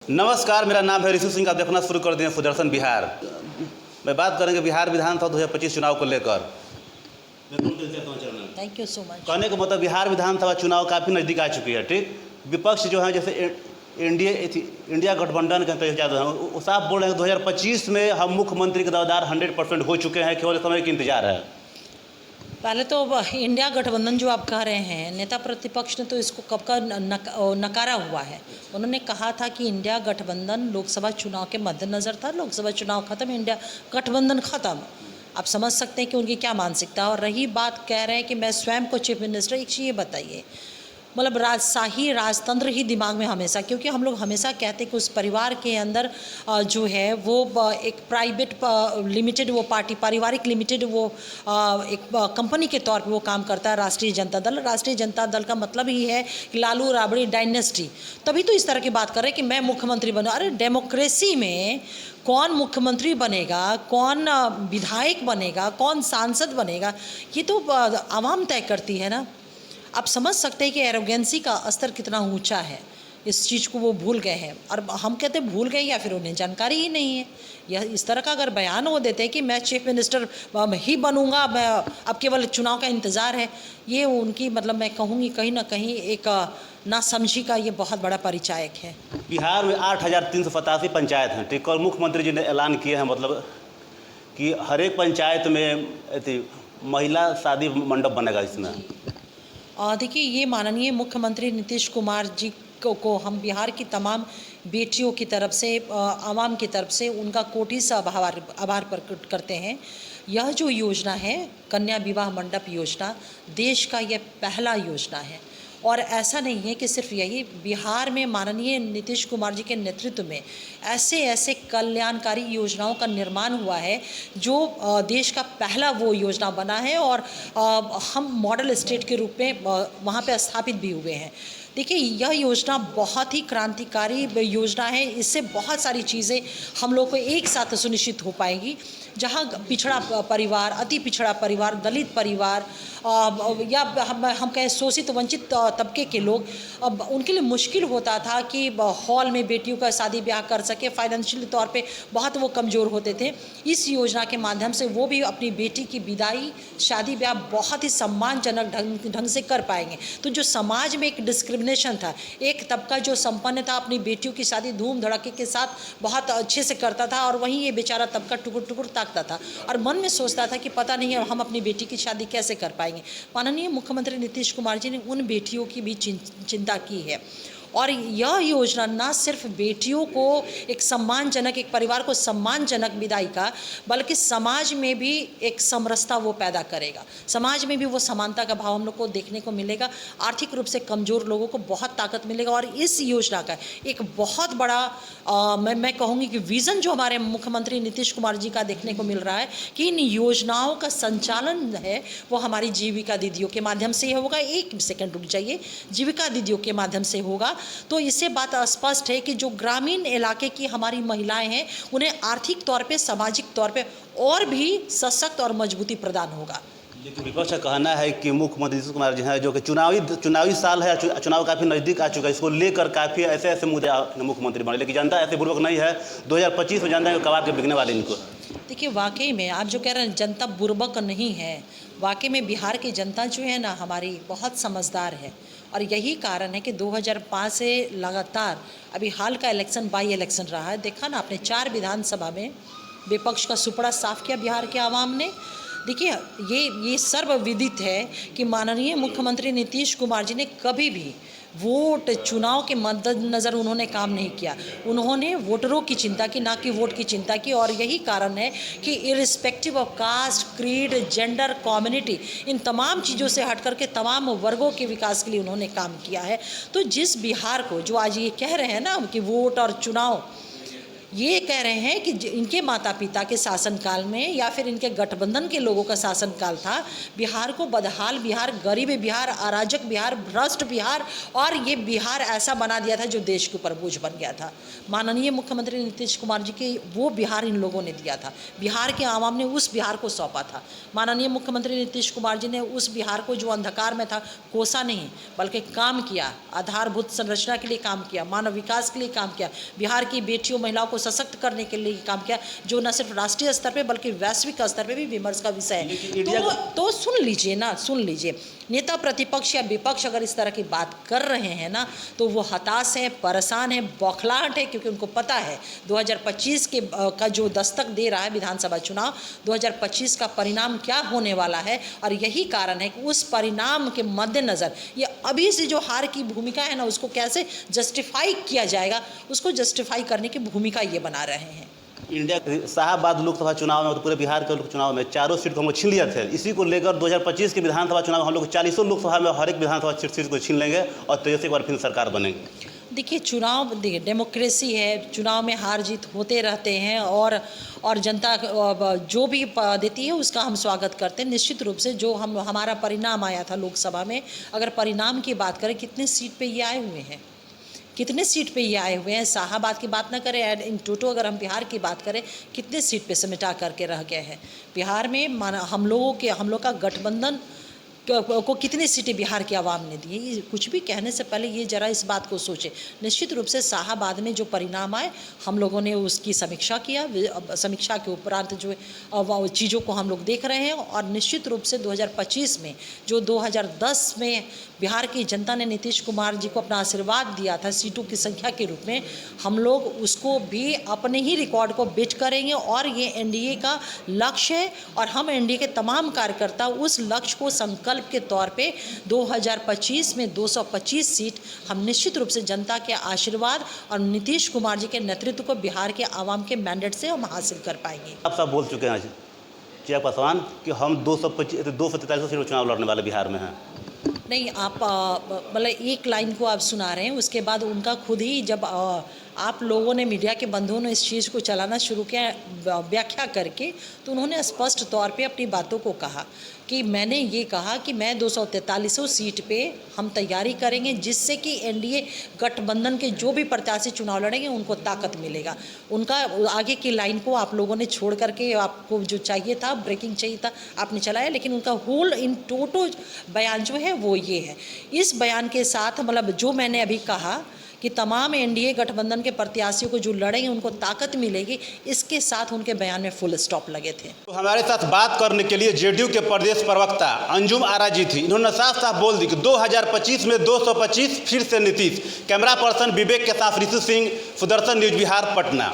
नमस्कार, मेरा नाम है ऋषि सिंह। आप देखना शुरू कर दिए सुदर्शन बिहार। मैं बात करेंगे बिहार विधानसभा 2025 चुनाव को लेकर। Thank you so much. कहने का मतलब बिहार विधानसभा चुनाव काफ़ी नज़दीक आ चुकी है। ठीक, विपक्ष जो है जैसे इंडिया गठबंधन के अंतर्गत वो साफ बोल रहे हैं 2025 में हम मुख्यमंत्री के दावेदार 100% हो चुके हैं, केवल समय की इंतजार है। पहले तो इंडिया गठबंधन जो आप कह रहे हैं, नेता प्रतिपक्ष ने तो इसको कब का नकारा हुआ है। उन्होंने कहा था कि इंडिया गठबंधन लोकसभा चुनाव के मद्देनज़र था, लोकसभा चुनाव खत्म, इंडिया गठबंधन खत्म। आप समझ सकते हैं कि उनकी क्या मानसिकता। और रही बात, कह रहे हैं कि मैं स्वयं को चीफ मिनिस्टर, एक चीज़ ये बताइए, मतलब राजशाही राजतंत्र ही दिमाग में हमेशा, क्योंकि हम लोग हमेशा कहते हैं कि उस परिवार के अंदर जो है वो एक प्राइवेट लिमिटेड वो पार्टी, पारिवारिक लिमिटेड वो एक कंपनी के तौर पे वो काम करता है राष्ट्रीय जनता दल। राष्ट्रीय जनता दल का मतलब ही है कि लालू राबड़ी डायनेस्टी। तभी तो इस तरह की बात कर रहे हैं कि मैं मुख्यमंत्री बनूं। अरे डेमोक्रेसी में कौन मुख्यमंत्री बनेगा, कौन विधायक बनेगा, कौन सांसद बनेगा, ये तो आवाम तय करती है ना। आप समझ सकते हैं कि एरोगेंसी का स्तर कितना ऊंचा है। इस चीज़ को वो भूल गए हैं, और हम कहते हैं भूल गए या फिर उन्हें जानकारी ही नहीं है। यह इस तरह का अगर बयान वो देते हैं कि मैं चीफ मिनिस्टर ही बनूंगा, मैं अब केवल चुनाव का इंतज़ार है, ये उनकी मतलब मैं कहूँगी कहीं ना कहीं एक नासमझी का ये बहुत बड़ा परिचायक है। बिहार में 8,387 पंचायत हैं। ठीक, और मुख्यमंत्री जी ने ऐलान किए हैं मतलब कि हर एक पंचायत में महिला शादी मंडप बनेगा इसमें। देखिए, ये माननीय मुख्यमंत्री नीतीश कुमार जी को हम बिहार की तमाम बेटियों की तरफ से, आवाम की तरफ से उनका कोटि से आभार प्रकट करते हैं। यह जो योजना है, कन्या विवाह मंडप योजना, देश का यह पहला योजना है। और ऐसा नहीं है कि सिर्फ यही, बिहार में माननीय नीतीश कुमार जी के नेतृत्व में ऐसे ऐसे कल्याणकारी योजनाओं का निर्माण हुआ है जो देश का पहला वो योजना बना है, और हम मॉडल स्टेट के रूप में वहाँ पे स्थापित भी हुए हैं। देखिए, यह योजना बहुत ही क्रांतिकारी योजना है। इससे बहुत सारी चीज़ें हम लोग को एक साथ सुनिश्चित हो पाएगी। जहाँ पिछड़ा परिवार, अति पिछड़ा परिवार, दलित परिवार, या हम कहें शोषित वंचित तबके के लोग, अब उनके लिए मुश्किल होता था कि हॉल में बेटियों का शादी ब्याह कर सके, फाइनेंशियल तौर पे बहुत वो कमज़ोर होते थे। इस योजना के माध्यम से वो भी अपनी बेटी की विदाई, शादी ब्याह बहुत ही सम्मानजनक ढंग से कर पाएंगे। तो जो समाज में एक डिस्क्रिमिनेशन था, एक तबका जो संपन्न था, अपनी बेटियों की शादी धूम धड़ाके के साथ बहुत अच्छे से करता था, और वहीं ये बेचारा तबका टुकुर टुकुर ताकता था और मन में सोचता था कि पता नहीं हम अपनी बेटी की शादी कैसे कर पाएंगे। माननीय मुख्यमंत्री नीतीश कुमार जी ने उन बेटियों की भी चिंता की है। और यह योजना ना सिर्फ बेटियों को एक सम्मानजनक, एक परिवार को सम्मानजनक विदाई का, बल्कि समाज में भी एक समरसता वो पैदा करेगा। समाज में भी वो समानता का भाव हम लोग को देखने को मिलेगा। आर्थिक रूप से कमज़ोर लोगों को बहुत ताकत मिलेगा। और इस योजना का एक बहुत बड़ा मैं कहूँगी कि विज़न जो हमारे मुख्यमंत्री नीतीश कुमार जी का देखने को मिल रहा है कि इन योजनाओं का संचालन है वो हमारी जीविका दीदियों के माध्यम से होगा। एक सेकंड रुक जाइए, जीविका दीदियों के माध्यम से होगा। तो इससे बात स्पष्ट है कि जो ग्रामीण इलाके की हमारी महिलाएं हैं, उन्हें आर्थिक तौर पे, सामाजिक तौर पे और भी सशक्त और मजबूती प्रदान होगा। लेकिन विपक्ष का कहना है कि मुख्यमंत्री नीतीश कुमार जी हैं, जो कि चुनावी साल है, चुनाव काफ़ी नज़दीक आ चुका है, इसको लेकर काफ़ी ऐसे ऐसे मुद्दे मुख्यमंत्री बने, लेकिन जनता ऐसे बुर्बक नहीं है। 2025 में जनता के कबाड़ के बिकने वाले इनको। देखिए, वाकई में आप जो कह रहे हैं जनता बुर्बक नहीं है, वाकई में बिहार की जनता जो है ना हमारी बहुत समझदार है। और यही कारण है कि 2005 से लगातार अभी हाल का इलेक्शन बाई इलेक्शन रहा है। देखा ना आपने, 4 विधानसभा में विपक्ष का सुपड़ा साफ किया बिहार के आवाम ने। देखिए, ये सर्वविदित है कि माननीय मुख्यमंत्री नीतीश कुमार जी ने कभी भी वोट, चुनाव के मद्देनज़र उन्होंने काम नहीं किया। उन्होंने वोटरों की चिंता की, ना कि वोट की चिंता की। और यही कारण है कि irrespective of caste, creed, gender, community, इन तमाम चीज़ों से हट करके तमाम वर्गों के विकास के लिए उन्होंने काम किया है। तो जिस बिहार को जो आज ये कह रहे हैं ना कि वोट और चुनाव, ये कह रहे हैं कि इनके माता पिता के शासनकाल में या फिर इनके गठबंधन के लोगों का शासनकाल था, बिहार को बदहाल बिहार, गरीब बिहार, अराजक बिहार, भ्रष्ट बिहार, और ये बिहार ऐसा बना दिया था जो देश के ऊपर बोझ बन गया था। माननीय मुख्यमंत्री नीतीश कुमार जी के वो बिहार इन लोगों ने दिया था, बिहार के आवाम ने उस बिहार को सौंपा था। माननीय मुख्यमंत्री नीतीश कुमार जी ने उस बिहार को जो अंधकार में था कोसा नहीं, बल्कि काम किया, आधारभूत संरचना के लिए काम किया, मानव विकास के लिए काम किया, बिहार की बेटियों महिलाओं को सशक्त करने के लिए काम किया, जो न सिर्फ राष्ट्रीय स्तर पे बल्कि वैश्विक स्तर पे भी विमर्श का विषय है। तो सुन लीजिए ना, सुन लीजिए, नेता प्रतिपक्ष या विपक्ष अगर इस तरह की बात कर रहे हैं ना, तो वो हताश है, परेशान है, बौखलाहट है, क्योंकि उनको पता है 2025 का जो दस्तक दे रहा है विधानसभा चुनाव, 2025 का परिणाम क्या होने वाला है। और यही कारण है कि उस परिणाम के मद्देनज़र ये अभी से जो हार की भूमिका है ना, उसको कैसे जस्टिफाई किया जाएगा, उसको जस्टिफाई करने की भूमिका ये बना रहे हैं। इंडिया शाहबाद लोकसभा चुनाव में और पूरे बिहार के चुनाव में 4 सीट को हम छीन लिए थे। इसी को लेकर 2025 के विधानसभा चुनाव हम लोग 40 लोकसभा में हर एक विधानसभा सीट को छीन लेंगे और तेजस्वी एक बार फिर सरकार बनेंगे। देखिए, चुनाव, देखिए डेमोक्रेसी है, चुनाव में हार जीत होते रहते हैं, और जनता जो भी देती है उसका हम स्वागत करते हैं। निश्चित रूप से जो हमारा परिणाम आया था लोकसभा में, अगर परिणाम की बात करें, कितने सीट पे ये आए हुए हैं, कितने सीट पे ये आए हुए हैं, शाहबाद की बात ना करें, इन टोटो अगर हम बिहार की बात करें, कितने सीट पे समेटा करके रह गए हैं बिहार में। हम लोग का गठबंधन को कितनी सीटें बिहार के आवाम ने दी। ये कुछ भी कहने से पहले ये जरा इस बात को सोचें। निश्चित रूप से शाहबाद में जो परिणाम आए, हम लोगों ने उसकी समीक्षा किया, समीक्षा के उपरांत जो चीज़ों को हम लोग देख रहे हैं, और निश्चित रूप से 2025 में जो 2010 में बिहार की जनता ने नीतीश कुमार जी को अपना आशीर्वाद दिया था सीटों की संख्या के रूप में, हम लोग उसको भी अपने ही रिकॉर्ड को बीट करेंगे। और ये एनडीए का लक्ष्य है, और हम एनडीए के तमाम कार्यकर्ता उस लक्ष्य को संकल्प के तौर पे 2025 में 225 सीट हम निश्चित रूप से जनता के आशीर्वाद और नीतीश कुमार जी के नेतृत्व को बिहार के आवाम के मैंडेट से हम हासिल कर पाएंगे। आप सब बोल चुके हैं जय पासवान कि हम 243 सीट चुनाव लड़ने वाले बिहार में हैं। नहीं, आप मतलब एक लाइन को आप सुना रहे हैं, उसके बाद उनका खुद ही जब आप लोगों ने, मीडिया के बंधुओं ने इस चीज़ को चलाना शुरू किया व्याख्या करके, तो उन्होंने स्पष्ट तौर पे अपनी बातों को कहा कि मैंने ये कहा कि मैं 243 सीट पे हम तैयारी करेंगे, जिससे कि एनडीए गठबंधन के जो भी प्रत्याशी चुनाव लड़ेंगे उनको ताकत मिलेगा। उनका आगे की लाइन को आप लोगों ने छोड़ करके, आपको जो चाहिए था, ब्रेकिंग चाहिए था, आपने चलाया, लेकिन उनका होल इन टोटो बयान जो है वो ये है। इस बयान के साथ मतलब जो मैंने अभी कहा कि तमाम एनडीए गठबंधन के प्रत्याशियों को जो लड़ेंगे उनको ताकत मिलेगी, इसके साथ उनके बयान में फुल स्टॉप लगे थे। तो हमारे साथ बात करने के लिए जेडीयू के प्रदेश प्रवक्ता अंजुम आरा जी थी। इन्होंने साफ साफ बोल दी कि 2025 में 225 फिर से नीतीश। कैमरा पर्सन विवेक के साथ ऋषि सिंह, सुदर्शन न्यूज बिहार, पटना।